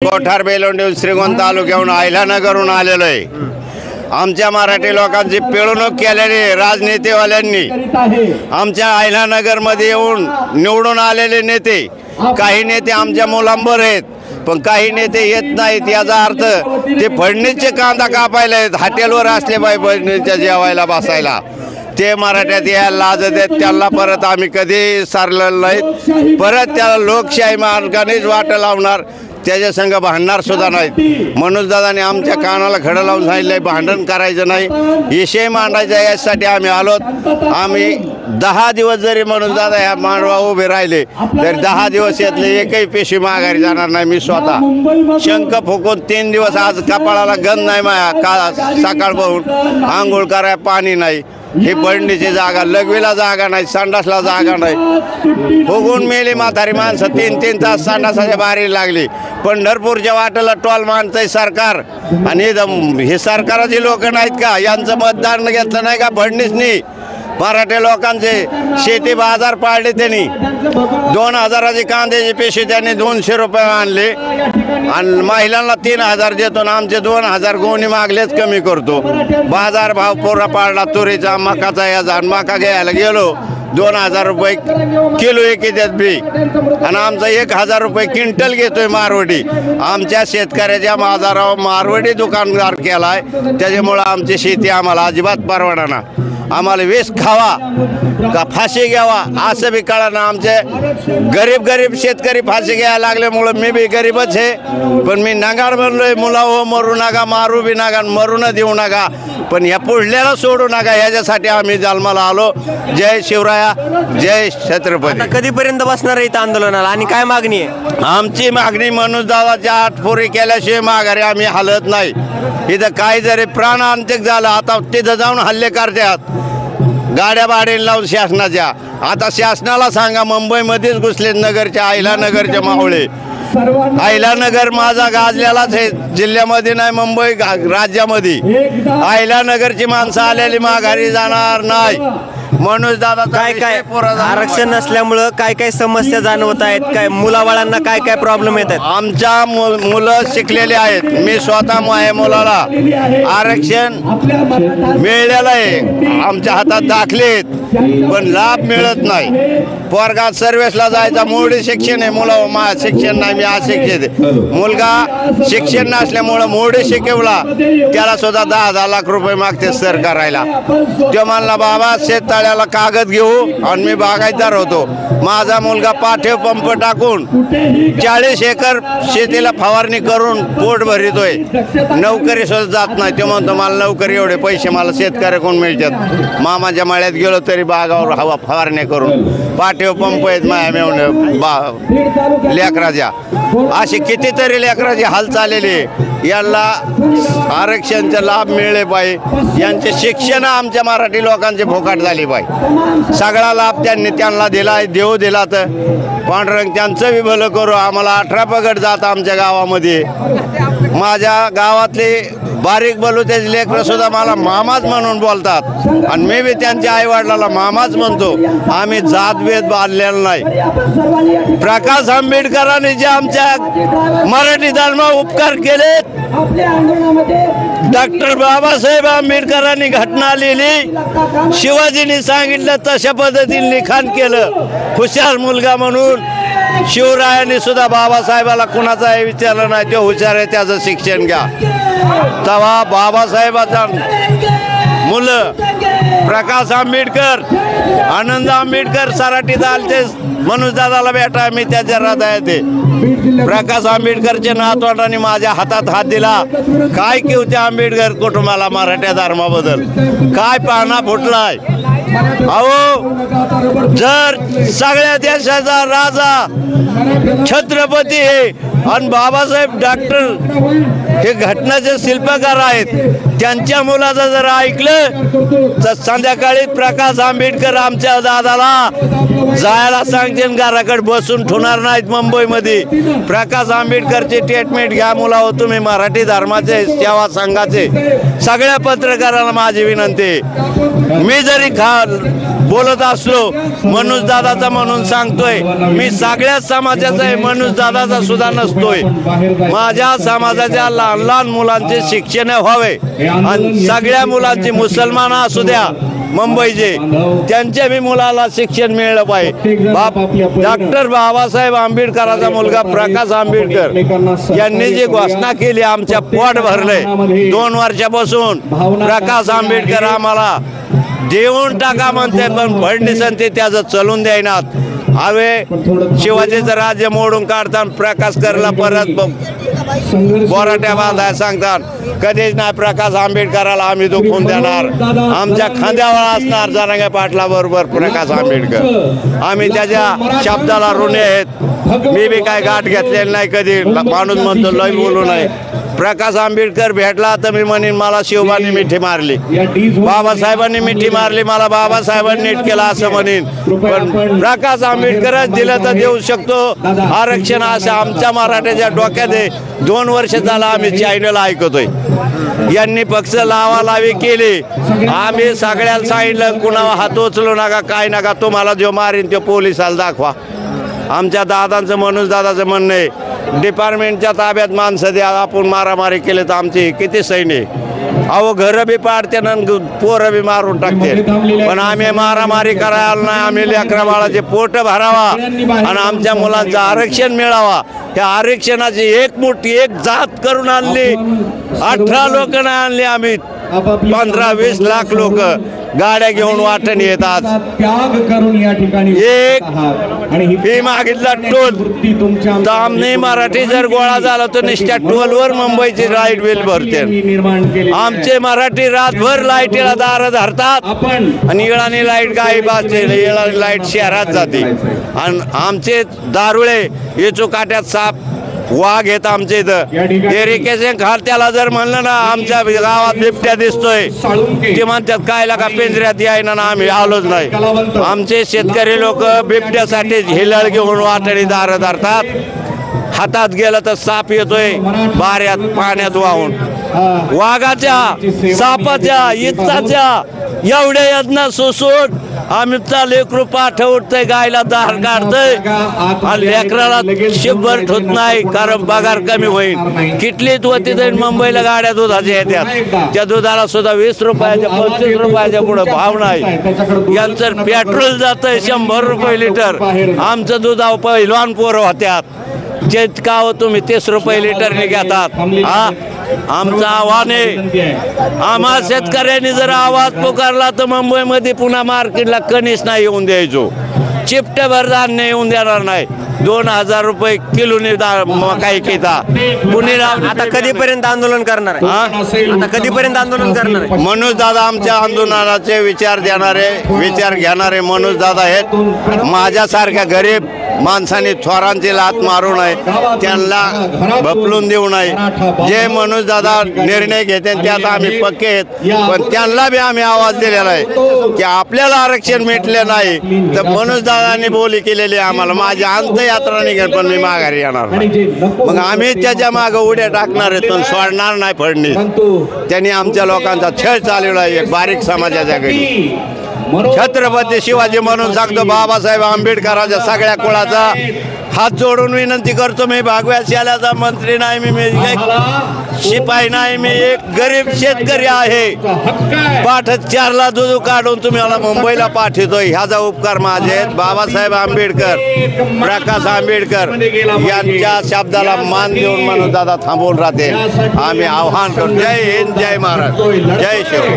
कोठार बेलोंडी श्रीगोंदा तालुक्याहून आयलानगरहून आलेलो आहे। आमच्या मराठी लोकांची पिळवणूक केलेली राजनीतिवाल्यांनी आमच्या आयलानगरमध्ये येऊन निवडून आलेले नेते, काही नेते आमच्या मुलांवर आहेत पण काही नेते येत नाहीत। याचा अर्थ ते फडणीसचे कांदा कापायला आहेत, हॉटेलवर असले पाहिजे फडणीसच्या जेवायला बसायला। ते मराठ्यात यायला लाजत आहेत, त्यांना परत आम्ही कधी सारलेलं नाहीत। परत त्याला लोकशाही मार्गानेच वाट लावणार, त्याच्या संग भांडणार सुद्धा नाहीत। मनोजदादाने आमच्या कानाला खडं लावून सांगितलंय भांडण करायचं नाही, विषय मांडायचा यासाठी आम्ही आलोत। आम्ही 10 दिवस जरी मनोजदादा ह्या मांडवा उभे राहिले तर 10 दिवस यातले एकही पेशी माघारी जाणार नाही। मी स्वतः शंख फुकून 3 दिवस आज कपाळाला गंध नाही माया, का सकाळ पाहून आंघोळ कराय पाणी नाही। ही पडणीची जागा, लघवीला जागा नाही, संडासला जागा नाही। फुगून मेली म्हातारी माणसं, 3-3 तास संडासाच्या बारी लागली। पंढरपूरच्या वाटेला टोल मानतंय सरकार, आणि हे सरकाराची लोक नाहीत का? यांचं मतदान घेतलं नाही का फडणीसनी? मराठी लोकांचे शेती बाजार पाडले त्यांनी, 2000ची कांद्याची पेशी त्यांनी 200 रुपये आणले आणि महिलांना 3000 देतो ना आमचे 2000 गोणी मागलेच कमी करतो। बाजार भाव पुरा पाडला तुरीचा, मकाचा याचा। मका घ्यायला गेलो 2000 रुपये किलो येतात बी, आणि आमचा 1000 रुपये क्विंटल घेतोय मारवडी। आमच्या शेतकऱ्याच्या बाजारावर मारवडी दुकानदार केलाय, त्याच्यामुळं आमची शेती आम्हाला अजिबात परवडणार। आम्हाला वेस खावा का फाशी घ्यावा असं बी कळना। आमचे गरीब शेतकरी फाशी घ्यायला लागल्यामुळं मी बी गरीबच आहे, पण मी नागाड म्हणलोय, मुला हो मरू नका, मारू बी नका, मरू न देऊ नका, पण ह्या पुढल्याला सोडू नका। ह्याच्यासाठी आम्ही जन्माला आलो। जय शिवराया, जय छत्रपती। कधीपर्यंत बसणार आहे इथं आंदोलनाला आणि काय मागणी आहे? आमची मागणी मनोजदादाच्या आठपुरी केल्याशिवाय माघारी आम्ही हलत नाही। इथं काही जरी प्राण अंतिक झालं, आता तिथं जाऊन हल्ले करतात गाड्या भाड्याने लावून शासनाच्या। आता शासनाला सांगा, मुंबईमध्येच घुसले नगरच्या, आयलानगरच्या मावळे। आयलानगर माझा गाजलेलाच आहे, जिल्ह्यामध्ये नाही मुंबई राज्यामध्ये। आयलानगरची माणसं आलेली माघारी जाणार नाही। मनोजदादा काय आरक्षण नसल्यामुळं काय समस्या जाणवत आहेत? काय मुलाबाळांना काय प्रॉब्लेम येत आहेत? आमच्या मुलं शिकलेले आहेत, मी स्वतः माझ्या मुलाला आरक्षण मिळालेलं आहे, आमच्या हातात दाखलेत, पण लाभ मिळत नाही। पोरगा सर्व्हिसला जायचा, मोडी शिक्षण आहे, मुला शिक्षण नाही, मी अशिक्षित आहे। मुलगा शिक्षण नसल्यामुळं मोडी शिकवला, त्याला सुद्धा 10-10 लाख रुपये मागते सर करायला। तो म्हणला बाबा शेततळ्याला कागद घेऊ, आणि मी बागायतदार होतो। माझा मुलगा पाठीव पंप टाकून 40 एकर शेतीला फवारणी करून पोट भरितोय, नोकरी सुद्धा जात नाही। तो म्हणतो मला नोकरी एवढे पैसे मला शेतकऱ्याकडून मिळतात। मामाच्या मळ्यात गेलो तरी बागावर हवा फवारणी करून पाठीव पंप आहेत माया मिळून लेकराच्या। अशी कितीतरी लेकराची हाल चाललेली, यांना आरक्षणचा लाभ मिळले पाहिजे। यांचे शिक्षण आमच्या मराठी लोकांचे भोकाट झाले पाहिजे। सगळा लाभ त्यांना दिला, देऊ दिला तर पांडुरंग त्यांचं बी भलं करू। आम्हाला 18 पगड जात आमच्या गावामध्ये। माझ्या गावातले बारीक बलुत्याचे लेकरं सुद्धा मला मामाच म्हणून बोलतात, आणि मी बी त्यांच्या आईवडिलाला मामाच म्हणतो। आम्ही जातभेद बांधलेला नाही। प्रकाश आंबेडकरांनी जे आमच्या मराठी धर्मावर उपकार केलेत, डॉक्टर बाबासाहेब आंबेडकरांनी घटना लिहिली, शिवाजींनी सांगितलं तशा पद्धतीने लिखाण केलं। हुशार मुलगा म्हणून शिवरायांनी सुद्धा बाबासाहेबाला कुणाचा विचारलं नाही, तो हुशार आहे त्याचं शिक्षण घ्या। तेव्हा बाबासाहेबाचा मुलं प्रकाश आंबेडकर, आनंद आंबेडकर सराटीत आलते मनोजदादाला भेटा, मी त्याच्या हृदयात आहे। प्रकाश आंबेडकरच्या नातवंडांनी माझ्या हातात हात दिला। काय किंवा त्या आंबेडकर कुटुंबाला मराठ्या धर्माबद्दल काय पाहणा फुटलाय? अहो, जर सगळ्या देशाचा राजा छत्रपती आहे आणि बाबासाहेब डॉक्टर हे घटनाचे शिल्पकार आहेत, त्यांच्या मुलाचं जर ऐकलं तर संध्याकाळी प्रकाश आंबेडकर आमच्या दादाला जायला सांगते, घराकडे बसून ठेवणार नाहीत मुंबईमध्ये। प्रकाश आंबेडकरची ट्रीटमेंट घ्या मुला हो तुम्ही, मराठी धर्माचे सेवा संघाचे सगळ्या पत्रकारांना माझी विनंती। मी जरी बोलत असलो मनोज दादाचा म्हणून सांगतोय, मी सगळ्याच समाजाचा आहे, मनोज दादाचा सुद्धा नसतोय. माझ्या समाजाच्या लहान लहान मुलांचे शिक्षण व्हावे आणि सगळ्या मुलांची, मुसलमान असू द्या मुंबईचे, त्यांच्या बी मुलाला शिक्षण मिळलं पाहिजे. डॉक्टर बाबासाहेब आंबेडकरांचा मुलगा प्रकाश आंबेडकर यांनी जी घोषणा केली, आमच्या पोट भरले 2 वर्षापासून. प्रकाश आंबेडकर आम्हाला देऊन टाका म्हणते, पण फडणवीसांनी ते त्याचं चलून द्यायनात. हवे शिवाजीचं राज्य मोडून काढताना प्रकाश करला परत बोराट्या बांधाय सांगतात. कधीच नाही प्रकाश आंबेडकराला आम्ही दुखून देणार. आमच्या खांद्यावर असणार जरांगे पाटला बरोबर प्रकाश आंबेडकर. आम्ही त्याच्या शब्दाला ऋणी आहेत. मी बी काय गाठ घेतलेली नाही कधी. माणूस म्हणतो लय बोलू नये. प्रकाश आंबेडकर भेटला तर मी म्हणेन मला शिवबांनी मिठी मारली, बाबासाहेबांनी मिठी मारली, मला बाबासाहेबांनी नीट केला असं म्हणेन. पण प्रकाश आंबेडकरच दिलं तर देऊ शकतो आरक्षण, असं आमच्या मराठ्याच्या डोक्यात आहे. 2 वर्ष झालं आम्ही चॅनल ऐकतोय. यांनी पक्ष लावालावी केली. आम्ही सगळ्याला सांगितलं कुणाला हात उचलू नका, काय नका, तुम्हाला जो मारीन तो पोलिसाला दाखवा. आमच्या दादांचं, मनोज दादाचं म्हणणं आहे, डिपार्टमेंटच्या ताब्यात माणसं द्या, आपण मारामारी केले तर आमची किती सैन्य. अहो घरं बी पाडते ना, पोरं बी मारून टाकते. पण आम्ही मारामारी करायला नाही. आम्ही लेकरा बाळाचे पोट भरावा आणि आमच्या मुलांचं आरक्षण मिळावा. त्या आरक्षणाची एक मोठी एक जात करून आणली. 18 लोक नाही आणली आम्ही, 15-20 लाख लोक गाड्या घेऊन वाटण येतात. एक फी मागितला टोल तर आमने मराठी जर गोळा झाला तर निश्चित टोलवर मुंबईची लाईट बिल भरते. आमचे मराठी रातभर लाईटीला दार धरतात आणि इळानी लाईट गायब असते, इळानी लाईट शहरात जाते. आणि आमचे दारुळे येचो काट्यात साप वाघ येत आमच्या इथं. एरिकेशन खाल त्याला जर म्हणलं ना आमच्या गावात बिबट्या दिसतोय, ते म्हणतात काय लागा पिंजऱ्यात यायना ना, आम्ही आलोच नाही. आमचे शेतकरी लोक बिबट्यासाठी हिलळ घेऊन वाटणी दार धरतात. हातात गेलं तर साप येतोय बाऱ्यात पाण्यात वाहून. वाघाच्या, सापाच्या, इत्ताच्या एवढ्या यत्न सोसून आमचा लेकरू पाठ उठतंय, गायला दार काढतंय आणि लेकराला शिब्बर ठोत नाही, कारण पगार कमी होईल. किटलीत होती तर मुंबईला गाड्या दुधाच्या येतात, त्या दुधाला सुद्धा 20 रुपयाच्या 25 रुपयाच्या पुढे भाव नाही. यांचं पेट्रोल जातंय 100 रुपये लिटर. आमचं दुधाव पहिलवान पोरं होत्यात, जे का हो तुम्ही 30 रुपये लिटरने घेतात. हा आमचं आव्हान आहे. आम्हा शेतकऱ्यांनी जर आवाज पुकारला तर मुंबईमध्ये पुन्हा मार्केटला कणीस नाही येऊन द्यायचो, चिपटेभर धान्य येऊन देणार नाही. 2000 रुपये किलोने काही घेता. पुणे आता कधीपर्यंत आंदोलन करणार आहे? आता कधीपर्यंत आंदोलन करणार आहे? मनोज दादा आमच्या आंदोलनाचे विचार घेणारे मनोज दादा आहेत. माझ्यासारख्या गरीब माणसाने थोरांची लात मारू नये, त्यांना भपलून देऊ नये. जे मनोज दादा निर्णय घेते त्यात आम्ही पक्के आहेत. पण त्यांना बी आम्ही आवाज दिलेला आहे की आपल्याला आरक्षण मिळले नाही तर मनोज दादांनी बोली केलेली आम्हाला, माझी अंतयात्रा निघेल पण मी माघारी येणार नाही. मग आम्ही त्याच्या मागं उड्या टाकणार आहेत पण सोडणार नाही फडणवीस. त्यांनी आमच्या लोकांचा छळ चालवला आहे एक बारीक समाजाच्या घरी. छत्रपती शिवाजी म्हणून सांगतो, बाबासाहेब आंबेडकरांच्या सगळ्या कुळाचा हात जोडून विनंती करतो. मी भागव्या शाल्याचा मंत्री नाही, मी शिपाई नाही, मी एक गरीब शेतकरी आहे. पाठ 4ला दूध काढून तुम्ही मला मुंबईला पाठवतोय, ह्याचा उपकार माझे आहेत. बाबासाहेब आंबेडकर, प्रकाश आंबेडकर यांच्या शब्दाला मान देऊन म्हणून दादा थांबवून राहते. आम्ही आव्हान करतो. जय हिंद, जय महाराज, जय शिव.